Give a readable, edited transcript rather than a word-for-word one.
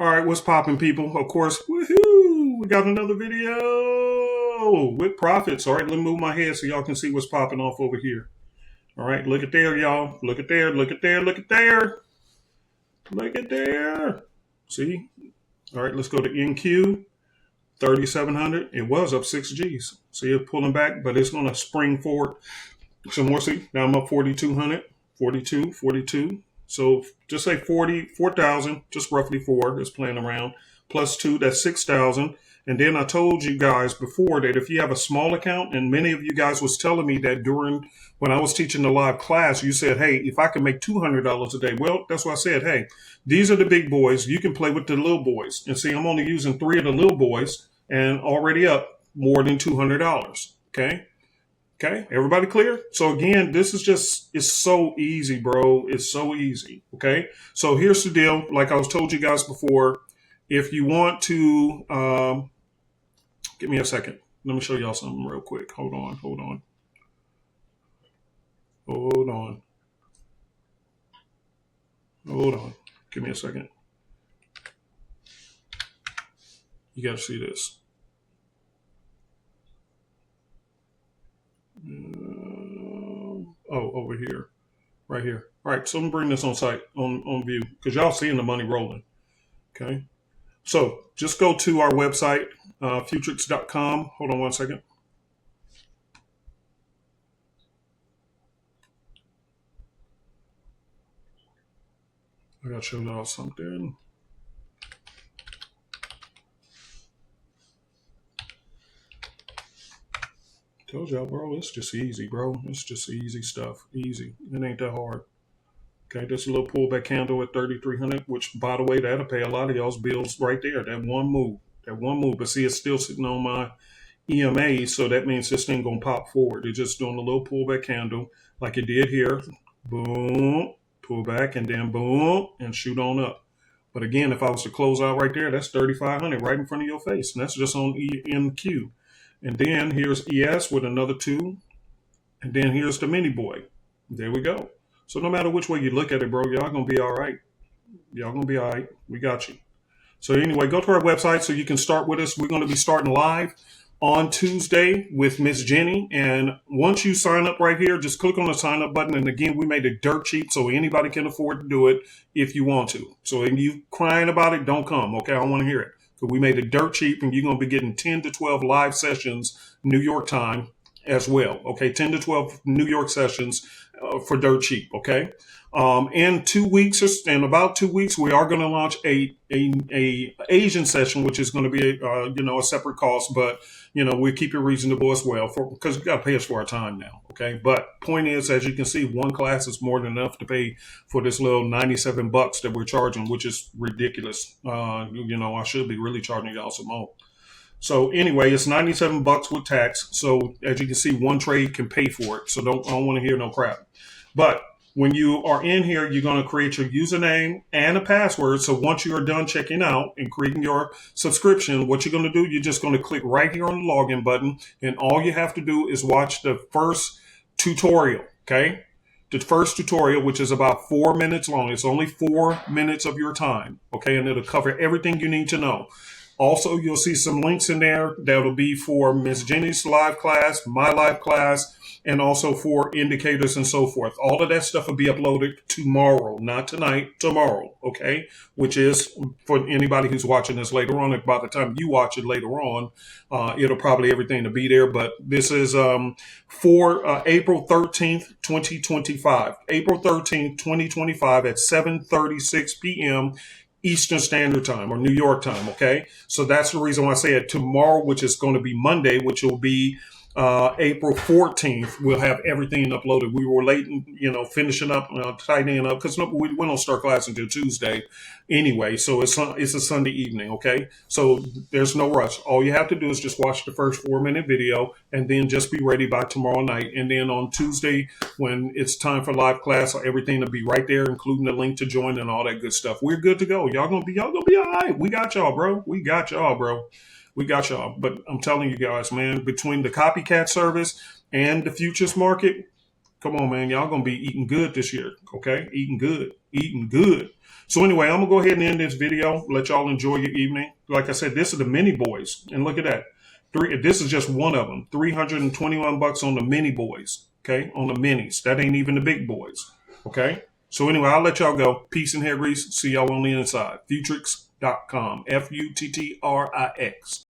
All right, what's popping, people? Of course, woohoo! We got another video with profits. All right, let me move my head so y'all can see what's popping off over here. All right, look at there, y'all. Look at there, look at there, look at there. Look at there. See? All right, let's go to NQ, 3,700. It was up 6 Gs. See it pulling back, but it's going to spring forward some more. See, now I'm up 4,200, 42, 42. So just say 44,000, just roughly 4 is playing around, plus 2, that's 6,000. And then I told you guys before that if you have a small account, and many of you guys was telling me that during when I was teaching the live class, you said, hey, if I can make $200 a day, well, that's why I said, hey, these are the big boys. You can play with the little boys. And see, I'm only using 3 of the little boys and already up more than $200. Okay. Okay, everybody clear? So again, this is just, it's so easy, bro. It's so easy, okay? So here's the deal. Like I was told you guys before, if you want to, give me a second. Let me show y'all something real quick. Hold on, hold on. Hold on. Hold on. Give me a second. You got to see this. Over here, right here. All right, so I'm gonna bring this on site, on view, because y'all seeing the money rolling. Okay, so just go to our website, futrix.com. Hold on one second. I gotta show y'all something. Told y'all, bro, it's just easy, bro. It's just easy stuff. Easy. It ain't that hard. Okay, this a little pullback candle at 3,300, which, by the way, that'll pay a lot of y'all's bills right there. That one move. That one move. But see, it's still sitting on my EMA, so that means this thing going to pop forward. It's just doing a little pullback candle like it did here. Boom. Pull back, and then boom, and shoot on up. But again, if I was to close out right there, that's 3,500 right in front of your face. And that's just on EMQ. And then here's ES with another 2. And then here's the mini boy. There we go. So no matter which way you look at it, bro, y'all going to be all right. Y'all going to be all right. We got you. So anyway, go to our website so you can start with us. We're going to be starting live on Tuesday with Miss Jenny. And once you sign up right here, just click on the sign up button. And again, we made it dirt cheap so anybody can afford to do it if you want to. So if you crying about it, don't come. Okay, I don't want to hear it. We made it dirt cheap, and you're going to be getting 10 to 12 live sessions, New York time as well. Okay, 10 to 12 New York sessions for dirt cheap. Okay, in 2 weeks, in about 2 weeks, we are going to launch a Asian session, which is going to be a separate cost, but we keep it reasonable as well because you got to pay us for our time now. Okay, but point is, as you can see, one class is more than enough to pay for this little $97 that we're charging, which is ridiculous. I should be really charging y'all some more. So anyway, it's $97 with tax. So as you can see, one trade can pay for it. So I don't want to hear no crap. But when you are in here, you're going to create your username and a password. So once you are done checking out and creating your subscription, what you're going to do, you're just going to click right here on the login button. And all you have to do is watch the first tutorial. Okay. The first tutorial, which is about 4 minutes long. It's only 4 minutes of your time. Okay. And it'll cover everything you need to know. Also, you'll see some links in there that'll be for Miss Jenny's live class, my live class, and also for indicators and so forth. All of that stuff will be uploaded tomorrow, not tonight, tomorrow, okay? Which is for anybody who's watching this later on. By the time you watch it later on, it'll probably everything to be there. But this is for April 13th, 2025. April 13th, 2025 at 7:36 p.m. Eastern Standard Time or New York time, okay? So that's the reason why I say it tomorrow, which is going to be Monday, which will be April 14th. We'll have everything uploaded. We were late, finishing up, tightening up, because we don't start class until Tuesday anyway. So it's a Sunday evening, okay? So there's no rush. All you have to do is just watch the first 4-minute video and then just be ready by tomorrow night. And then on Tuesday, when it's time for live class, everything will be right there, including the link to join and all that good stuff. We're good to go. Y'all gonna be all right. We got y'all, bro. We got y'all, bro. We got y'all. But I'm telling you guys, man, between the copycat service and the futures market, come on, man, y'all going to be eating good this year, okay? Eating good. eating good. So anyway, I'm going to go ahead and end this video. Let y'all enjoy your evening. Like I said, this is the mini boys. And look at that. This is just one of them. $321 on the mini boys. Okay, on the minis. That ain't even the big boys. Okay. So anyway, I'll let y'all go. Peace and hair grease. See y'all on the inside. Futrix.com. Futtrix.